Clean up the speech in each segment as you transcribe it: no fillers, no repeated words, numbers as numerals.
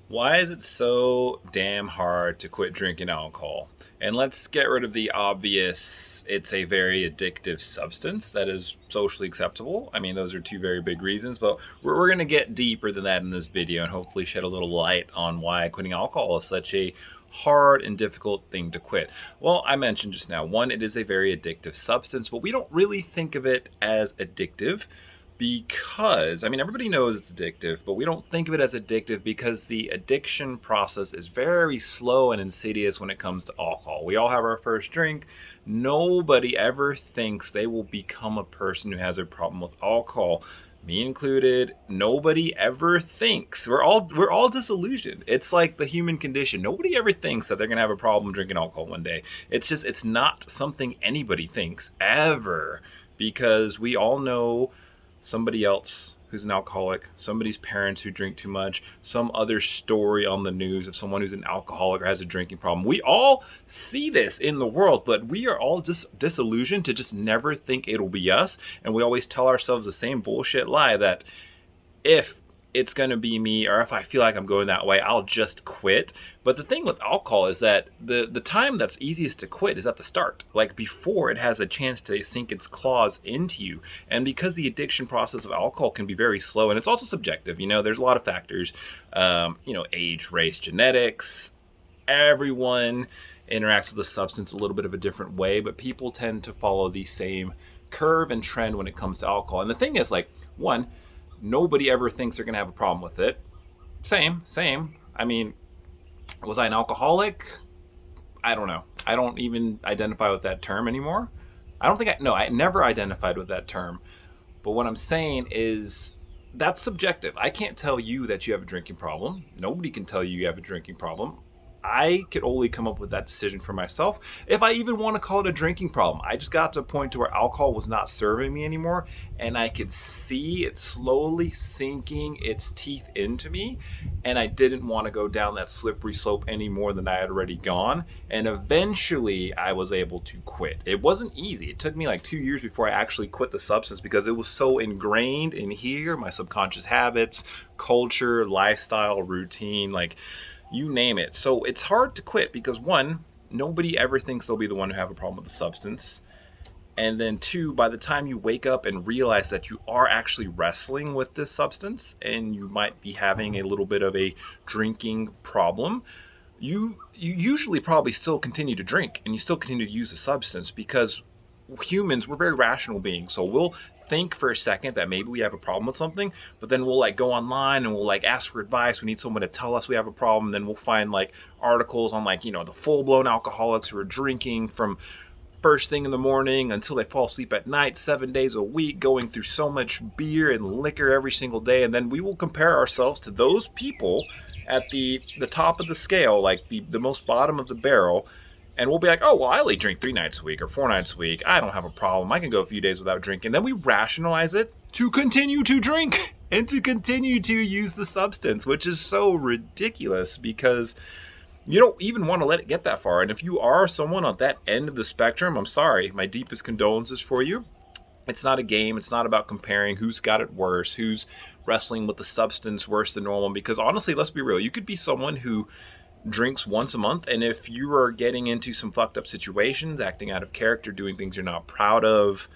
Why is it so damn hard to quit drinking alcohol? And let's get rid of the obvious, it's a very addictive substance that is socially acceptable. I mean, those are two very big reasons, but we're going to get deeper than that in this video and hopefully shed a little light on why quitting alcohol is such a hard and difficult thing to quit. Well, I mentioned just now, one, it is a very addictive substance, but we don't really think of it as addictive because, I mean, everybody knows it's addictive, but we don't think of it as addictive because the addiction process is very slow and insidious when it comes to alcohol. We all have our first drink. Nobody ever thinks they will become a person who has a problem with alcohol, me included. Nobody ever thinks. We're all disillusioned. It's like the human condition. Nobody ever thinks that they're going to have a problem drinking alcohol one day. It's not something anybody thinks ever, because we all know somebody else who's an alcoholic, somebody's parents who drink too much, some other story on the news of someone who's an alcoholic or has a drinking problem. We all see this in the world, but we are all disillusioned to just never think it'll be us. And we always tell ourselves the same bullshit lie that if it's going to be me, or if I feel like I'm going that way, I'll just quit. But the thing with alcohol is that the time that's easiest to quit is at the start, like before it has a chance to sink its claws into you. And because the addiction process of alcohol can be very slow, and it's also subjective, there's a lot of factors, age, race, genetics. Everyone interacts with the substance a little bit of a different way, but people tend to follow the same curve and trend when it comes to alcohol. And the thing is, like, one, nobody ever thinks they're going to have a problem with it. Same. I mean, was I an alcoholic? I don't know. I don't even identify with that term anymore. I never identified with that term. But what I'm saying is that's subjective. I can't tell you that you have a drinking problem. Nobody can tell you have a drinking problem. I could only come up with that decision for myself if I even want to call it a drinking problem. I just got to a point to where alcohol was not serving me anymore, and I could see it slowly sinking its teeth into me, and I didn't want to go down that slippery slope any more than I had already gone. And eventually I was able to quit. It wasn't easy. It took me like 2 years before I actually quit the substance because it was so ingrained in here, my subconscious habits, culture, lifestyle, routine, like you name it. So it's hard to quit because, one, nobody ever thinks they'll be the one who have a problem with the substance. And then two, by the time you wake up and realize that you are actually wrestling with this substance and you might be having a little bit of a drinking problem, you usually probably still continue to drink and you still continue to use the substance because humans, we're very rational beings. So we'll think for a second that maybe we have a problem with something, but then we'll like go online and we'll like ask for advice. We need someone to tell us we have a problem. Then we'll find like articles on like, the full-blown alcoholics who are drinking from first thing in the morning until they fall asleep at night, 7 days a week, going through so much beer and liquor every single day. And then we will compare ourselves to those people at the top of the scale, like the most bottom of the barrel. And we'll be like, oh, well, I only drink 3 nights a week or 4 nights a week. I don't have a problem. I can go a few days without drinking. Then we rationalize it to continue to drink and to continue to use the substance, which is so ridiculous because you don't even want to let it get that far. And if you are someone on that end of the spectrum, I'm sorry. My deepest condolences for you. It's not a game. It's not about comparing who's got it worse, who's wrestling with the substance worse than normal. Because honestly, let's be real. You could be someone who drinks once a month, and if you are getting into some fucked up situations, acting out of character, doing things you're not proud of,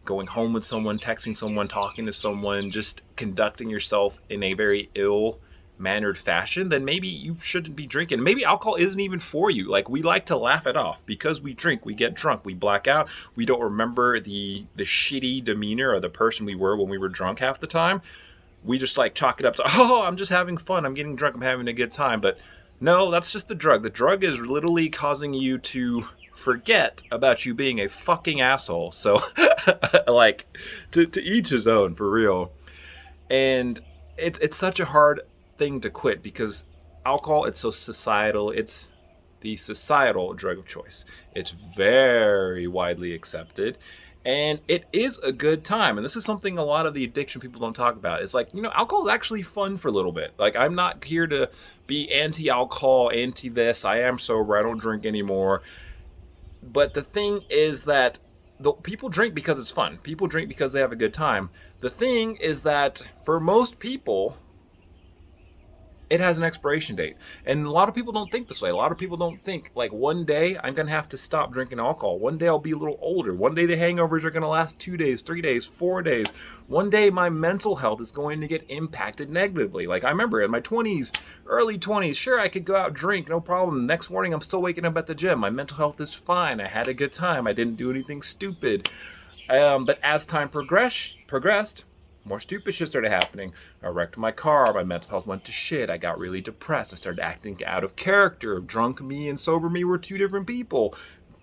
going home with someone, texting someone, talking to someone, just conducting yourself in a very ill mannered fashion, then maybe you shouldn't be drinking. Maybe alcohol isn't even for you. Like, we like to laugh it off because we drink, we get drunk, we black out, we don't remember the shitty demeanor of the person we were when we were drunk half the time. We just like chalk it up to, oh, I'm just having fun, I'm getting drunk, I'm having a good time. But no, that's just the drug. The drug is literally causing you to forget about you being a fucking asshole. So, like, to each his own, for real. And it's such a hard thing to quit because alcohol, it's so societal. It's the societal drug of choice. It's very widely accepted. And it is a good time. And this is something a lot of the addiction people don't talk about. It's like, alcohol is actually fun for a little bit. Like, I'm not here to be anti-alcohol, anti-this. I am sober. I don't drink anymore. But the thing is that people drink because it's fun. People drink because they have a good time. The thing is that for most people, it has an expiration date. And a lot of people don't think this way. A lot of people don't think, like, one day I'm going to have to stop drinking alcohol. One day I'll be a little older. One day the hangovers are going to last 2 days, 3 days, 4 days. One day my mental health is going to get impacted negatively. Like, I remember in my 20s, early 20s, sure, I could go out, drink, no problem. The next morning I'm still waking up at the gym. My mental health is fine. I had a good time. I didn't do anything stupid. But as time progressed, more stupid shit started happening. I wrecked my car. My mental health went to shit. I got really depressed. I started acting out of character. Drunk me and sober me were two different people.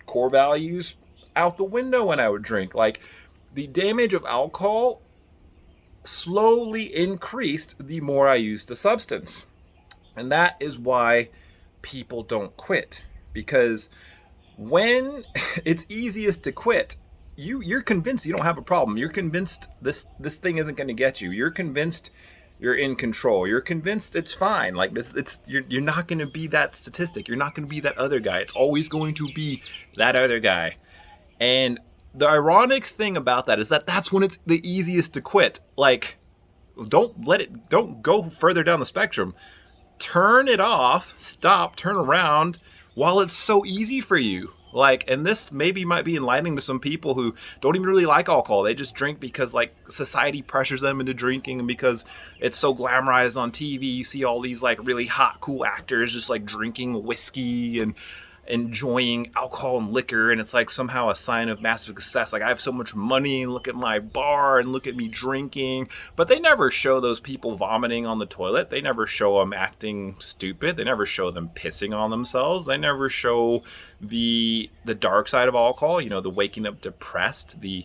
Core values out the window when I would drink. Like, the damage of alcohol slowly increased the more I used the substance. And that is why people don't quit. Because when it's easiest to quit, you're convinced you don't have a problem. You're convinced this thing isn't going to get you. You're convinced you're in control. You're convinced it's fine. Like this, you're not going to be that statistic. You're not going to be that other guy. It's always going to be that other guy. And the ironic thing about that is that that's when it's the easiest to quit. Like, don't go further down the spectrum. Turn it off, stop, turn around while it's so easy for you. Like, and this maybe might be enlightening to some people who don't even really like alcohol. They just drink because, like, society pressures them into drinking, and because it's so glamorized on TV. You see all these, like, really hot, cool actors just, like, drinking whiskey and enjoying alcohol and liquor, and it's like somehow a sign of massive success. Like, I have so much money, and look at my bar, and look at me drinking. But they never show those people vomiting on the toilet. They never show them acting stupid. They never show them pissing on themselves. They never show the dark side of alcohol, you know, the waking up depressed, the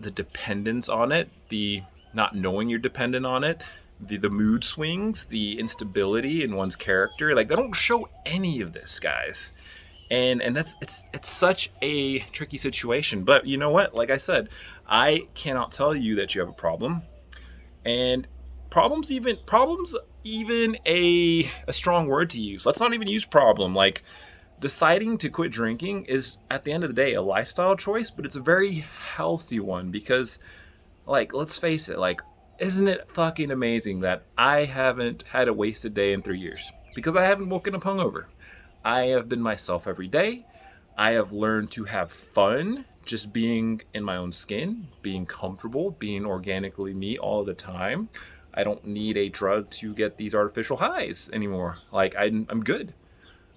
dependence on it, the not knowing you're dependent on it, the mood swings, the instability in one's character. Like, they don't show any of this, guys. And that's it's such a tricky situation. But you know what? Like I said, I cannot tell you that you have a problem. And problems even a strong word to use. Let's not even use problem. Like, deciding to quit drinking is, at the end of the day, a lifestyle choice, but it's a very healthy one because, like, let's face it, like, isn't it fucking amazing that I haven't had a wasted day in 3 years? Because I haven't woken up hungover. I have been myself every day. I have learned to have fun just being in my own skin, being comfortable, being organically me all the time. I don't need a drug to get these artificial highs anymore. Like, I'm good.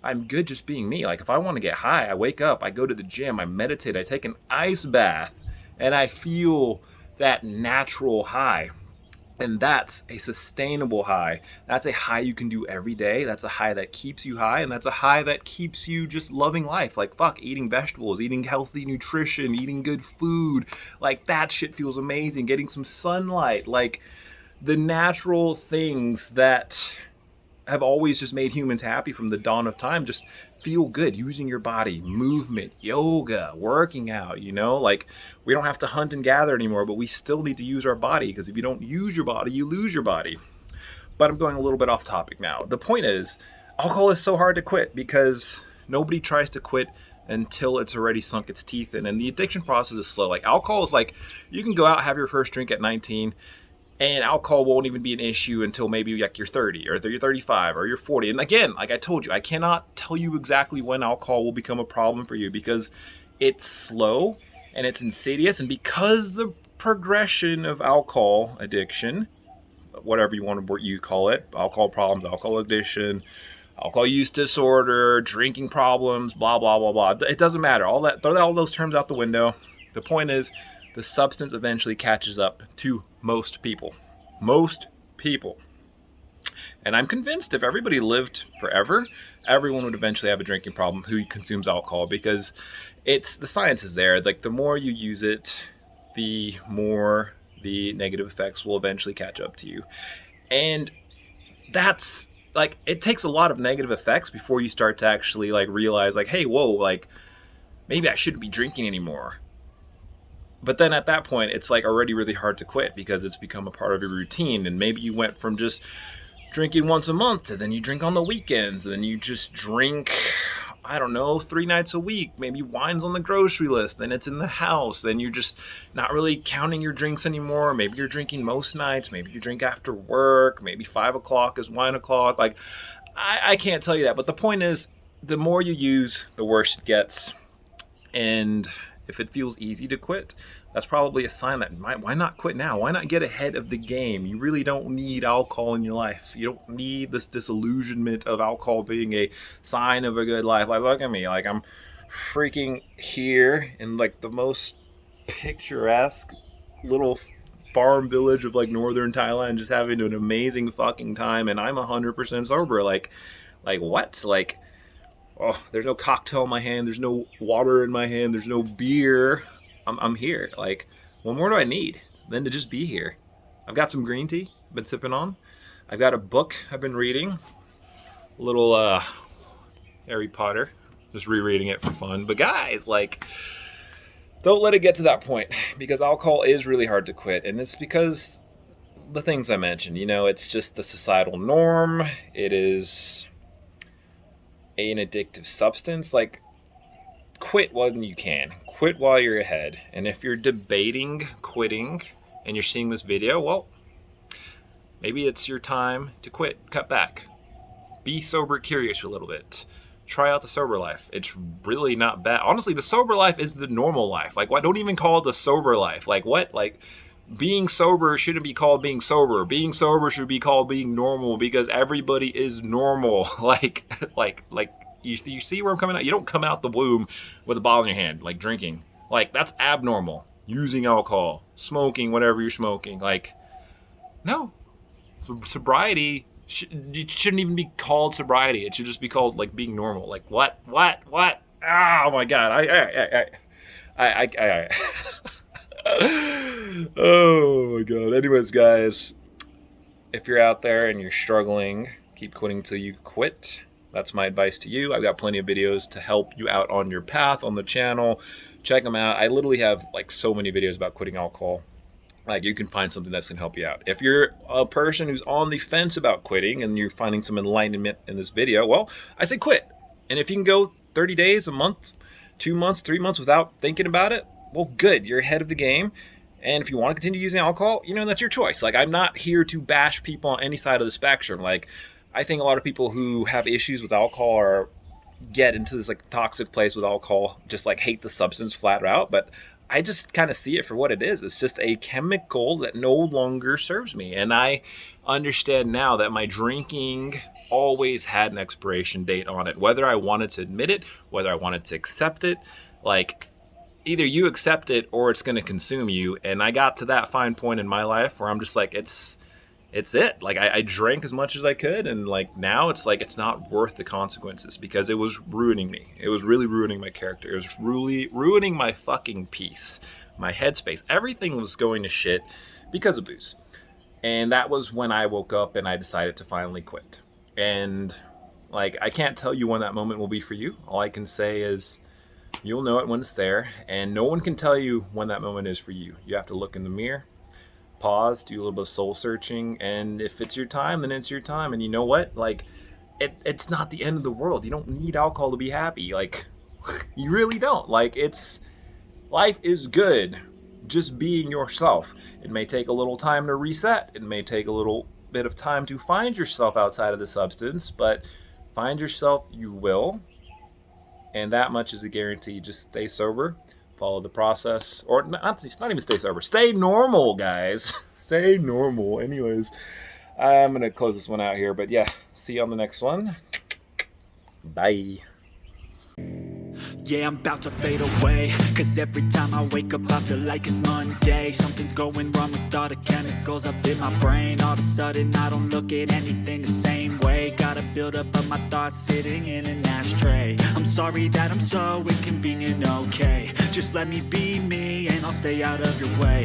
I'm good just being me. Like, if I want to get high, I wake up, I go to the gym, I meditate, I take an ice bath, and I feel that natural high. And that's a sustainable high. That's a high you can do every day. That's a high that keeps you high. And that's a high that keeps you just loving life. Like, fuck, eating vegetables, eating healthy nutrition, eating good food. Like, that shit feels amazing. Getting some sunlight. Like, the natural things that have always just made humans happy from the dawn of time just feel good. Using your body, movement, yoga, working out, you know? Like, we don't have to hunt and gather anymore, but we still need to use our body, because if you don't use your body, you lose your body. But I'm going a little bit off topic now. The point is, alcohol is so hard to quit because nobody tries to quit until it's already sunk its teeth in. And the addiction process is slow. Like, alcohol is like, you can go out, have your first drink at 19, and alcohol won't even be an issue until maybe like you're 30 or you're 35 or you're 40. And again, like I told you, I cannot tell you exactly when alcohol will become a problem for you because it's slow and it's insidious. And because the progression of alcohol addiction, whatever you want to call it, alcohol problems, alcohol addiction, alcohol use disorder, drinking problems, blah, blah, blah, blah. It doesn't matter. Throw all those terms out the window. The point is, the substance eventually catches up to most people. Most people. And I'm convinced if everybody lived forever, everyone would eventually have a drinking problem who consumes alcohol, because the science is there. Like, the more you use it, the more the negative effects will eventually catch up to you. And that's, like, it takes a lot of negative effects before you start to actually, like, realize, like, hey, whoa, like, maybe I shouldn't be drinking anymore. But then at that point, it's like already really hard to quit because it's become a part of your routine. And maybe you went from just drinking once a month to then you drink on the weekends, and then you just drink, I don't know, 3 nights a week. Maybe wine's on the grocery list, then it's in the house, then you're just not really counting your drinks anymore. Maybe you're drinking most nights, maybe you drink after work, maybe 5 o'clock is wine o'clock. Like, I can't tell you that, but the point is, the more you use, the worse it gets. And if it feels easy to quit, that's probably a sign that why not quit now? Why not get ahead of the game? You really don't need alcohol in your life. You don't need this disillusionment of alcohol being a sign of a good life. Like, look at me, like I'm freaking here in like the most picturesque little farm village of like northern Thailand, just having an amazing fucking time, and I'm 100% sober. Like what? Like, oh, there's no cocktail in my hand, there's no water in my hand, there's no beer. I'm here. Like, what more do I need than to just be here? I've got some green tea I've been sipping on. I've got a book I've been reading. A little Harry Potter. Just rereading it for fun. But guys, like, don't let it get to that point, because alcohol is really hard to quit. And it's because the things I mentioned, you know, it's just the societal norm. It is an addictive substance. Like, quit when you can. Quit while you're ahead. And if you're debating quitting and you're seeing this video, well, maybe it's your time to quit. Cut back. Be sober curious a little bit. Try out the sober life. It's really not bad. Honestly, the sober life is the normal life. Like, why don't even call it the sober life? Like, what? Like, being sober shouldn't be called being sober. Being sober should be called being normal, because everybody is normal. like you see where I'm coming out? You don't come out the womb with a bottle in your hand, like drinking. Like, that's abnormal. Using alcohol, smoking, whatever you're smoking. Like, no. Sobriety, it shouldn't even be called sobriety. It should just be called, like, being normal. Like, what? Oh, my God. Oh, my God. Anyways, guys, if you're out there and you're struggling, keep quitting till you quit. That's my advice to you. I've got plenty of videos to help you out on your path on the channel. Check them out. I literally have like so many videos about quitting alcohol. Like, you can find something that's going to help you out. If you're a person who's on the fence about quitting and you're finding some enlightenment in this video, well, I say quit. And if you can go 30 days, a month, 2 months, 3 months without thinking about it, well, good. You're ahead of the game. And if you want to continue using alcohol, you know, that's your choice. Like, I'm not here to bash people on any side of the spectrum. Like, I think a lot of people who have issues with alcohol or get into this like toxic place with alcohol just like hate the substance flat out. But I just kind of see it for what it is. It's just a chemical that no longer serves me. And I understand now that my drinking always had an expiration date on it, whether I wanted to admit it, whether I wanted to accept it. Like, either you accept it or it's going to consume you. And I got to that fine point in my life where I'm just like, it's it. Like, I drank as much as I could, and like now it's like it's not worth the consequences, because it was ruining me. It was really ruining my character. It was really ruining my fucking peace, my headspace. Everything was going to shit because of booze. And that was when I woke up and I decided to finally quit. And like, I can't tell you when that moment will be for you. All I can say is you'll know it when it's there, and no one can tell you when that moment is for you. You have to look in the mirror, pause, do a little bit of soul searching, and if it's your time, then it's your time. And you know what? Like, it's not the end of the world. You don't need alcohol to be happy. Like, you really don't. Like, life is good just being yourself. It may take a little time to reset. It may take a little bit of time to find yourself outside of the substance, but find yourself, you will. And that much is a guarantee. Just stay sober. Follow the process, or not even stay sober. Stay normal, guys. Stay normal. Anyways, I'm gonna close this one out here, but yeah, see you on the next one. Bye. Yeah, I'm about to fade away, cause every time I wake up I feel like it's Monday. Something's going wrong with all the chemicals up in my brain. All of a sudden I don't look at anything the same way. Gotta build up of my thoughts sitting in an ashtray. I'm sorry that I'm so inconvenient, okay. Just let me be me and I'll stay out of your way.